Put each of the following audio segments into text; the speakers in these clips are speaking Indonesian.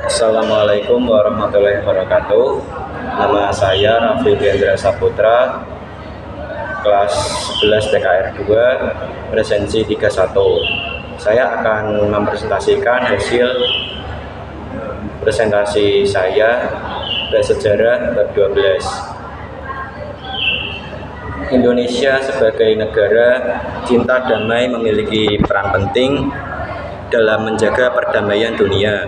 Assalamualaikum warahmatullahi wabarakatuh. Nama saya Raffi Gendra Saputra, kelas 11 TKR 2, presensi 31. Saya akan mempresentasikan hasil presentasi saya bersejarah bab 12. Indonesia sebagai negara cinta damai memiliki peran penting dalam menjaga perdamaian dunia.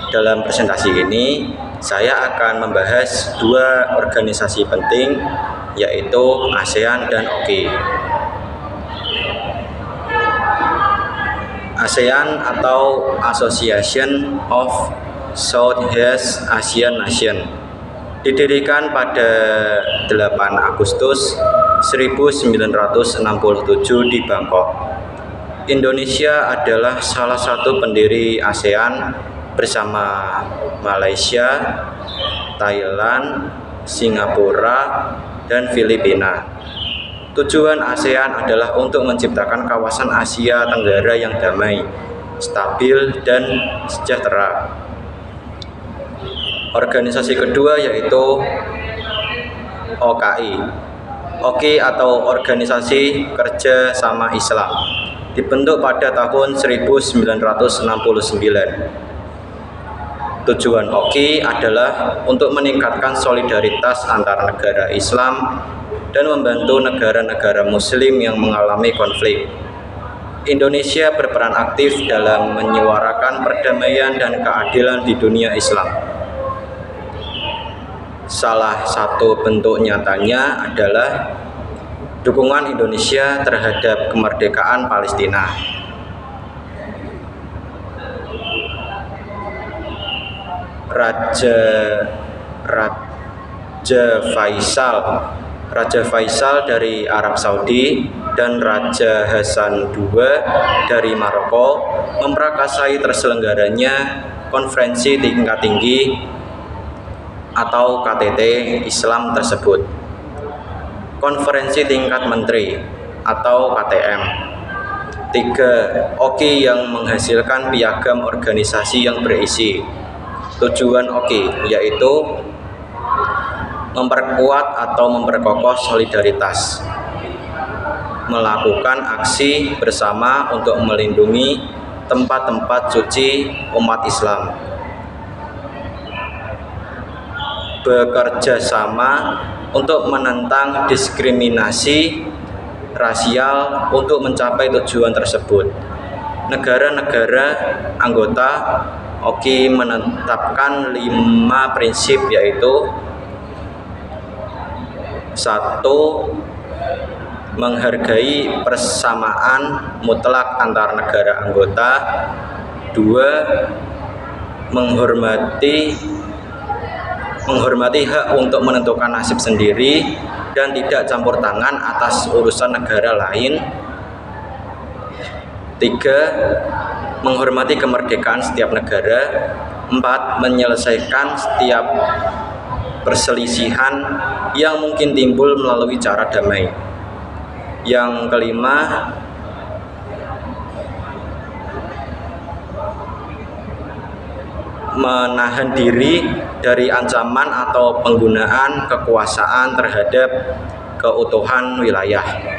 Dalam presentasi ini, saya akan membahas dua organisasi penting, yaitu ASEAN dan OKI. ASEAN atau Association of Southeast Asian Nations didirikan pada 8 Agustus 1967 di Bangkok. Indonesia adalah salah satu pendiri ASEAN bersama Malaysia, Thailand, Singapura, dan Filipina. Tujuan ASEAN adalah untuk menciptakan kawasan Asia Tenggara yang damai, stabil, dan sejahtera. Organisasi kedua yaitu OKI. OKI atau Organisasi Kerja Sama Islam dibentuk pada tahun 1969. Tujuan OKI adalah untuk meningkatkan solidaritas antar negara Islam dan membantu negara-negara Muslim yang mengalami konflik. Indonesia berperan aktif dalam menyuarakan perdamaian dan keadilan di dunia Islam. Salah satu bentuk nyatanya adalah dukungan Indonesia terhadap kemerdekaan Palestina. Raja Faisal dari Arab Saudi dan Raja Hasan II dari Maroko memprakarsai terselenggaranya konferensi tingkat tinggi atau KTT Islam tersebut. Konferensi tingkat menteri atau KTM. 3. OKI yang menghasilkan piagam organisasi yang berisi tujuan OKI, yaitu memperkuat atau memperkokoh solidaritas, melakukan aksi bersama untuk melindungi tempat-tempat suci umat Islam, bekerja sama untuk menentang diskriminasi rasial untuk mencapai tujuan tersebut. Negara-negara anggota OKI menetapkan 5 prinsip, yaitu 1. Menghargai persamaan mutlak antar negara anggota. 2. Menghormati hak untuk menentukan nasib sendiri dan tidak campur tangan atas urusan negara lain. 3. Menghormati kemerdekaan setiap negara. 4. Menyelesaikan setiap perselisihan yang mungkin timbul melalui cara damai. Yang kelima, menahan diri dari ancaman atau penggunaan kekuasaan terhadap keutuhan wilayah.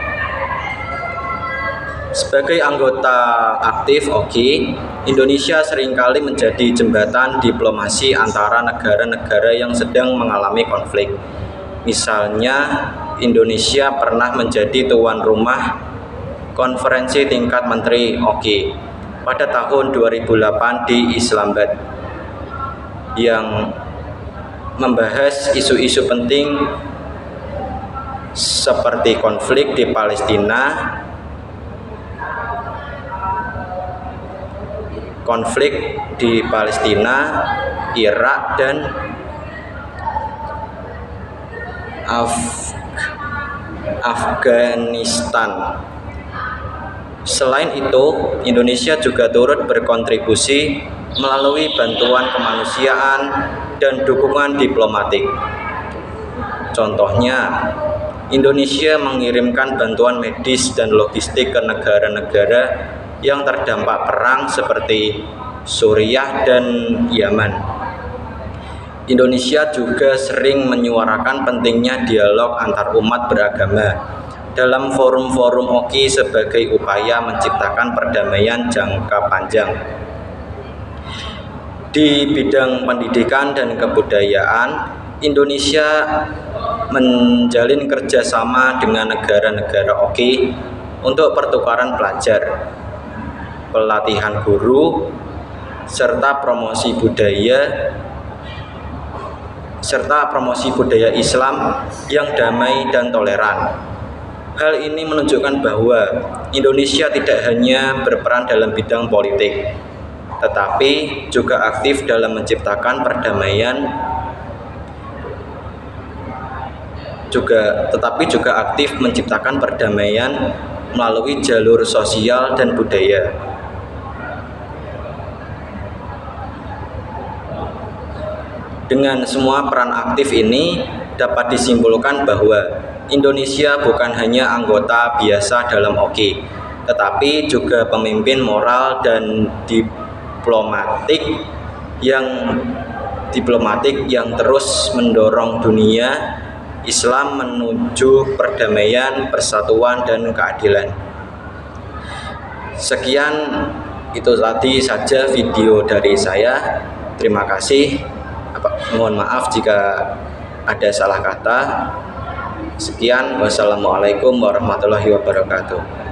Sebagai anggota aktif OKI, Indonesia seringkali menjadi jembatan diplomasi antara negara-negara yang sedang mengalami konflik. Misalnya, Indonesia pernah menjadi tuan rumah konferensi tingkat menteri OKI pada tahun 2008 di Islamabad yang membahas isu-isu penting seperti konflik di Palestina, Irak, dan Afghanistan. Selain itu, Indonesia juga turut berkontribusi melalui bantuan kemanusiaan dan dukungan diplomatik. Contohnya, Indonesia mengirimkan bantuan medis dan logistik ke negara-negara yang terdampak perang seperti Suriah, dan Yaman. Indonesia juga sering menyuarakan pentingnya dialog antar umat beragama dalam forum-forum OKI sebagai upaya menciptakan perdamaian jangka panjang. Di bidang pendidikan dan kebudayaan, Indonesia menjalin kerjasama dengan negara-negara OKI untuk pertukaran pelajar, pelatihan guru, serta promosi budaya Islam yang damai dan toleran. Hal ini menunjukkan bahwa Indonesia tidak hanya berperan dalam bidang politik, tetapi juga aktif dalam menciptakan perdamaian, melalui jalur sosial dan budaya. Dengan semua peran aktif ini, dapat disimpulkan bahwa Indonesia bukan hanya anggota biasa dalam OKI, tetapi juga pemimpin moral dan diplomatik yang terus mendorong dunia Islam menuju perdamaian, persatuan, dan keadilan. Sekian, itu tadi saja video dari saya. Terima kasih. Mohon maaf jika ada salah kata. Sekian, wassalamualaikum warahmatullahi wabarakatuh.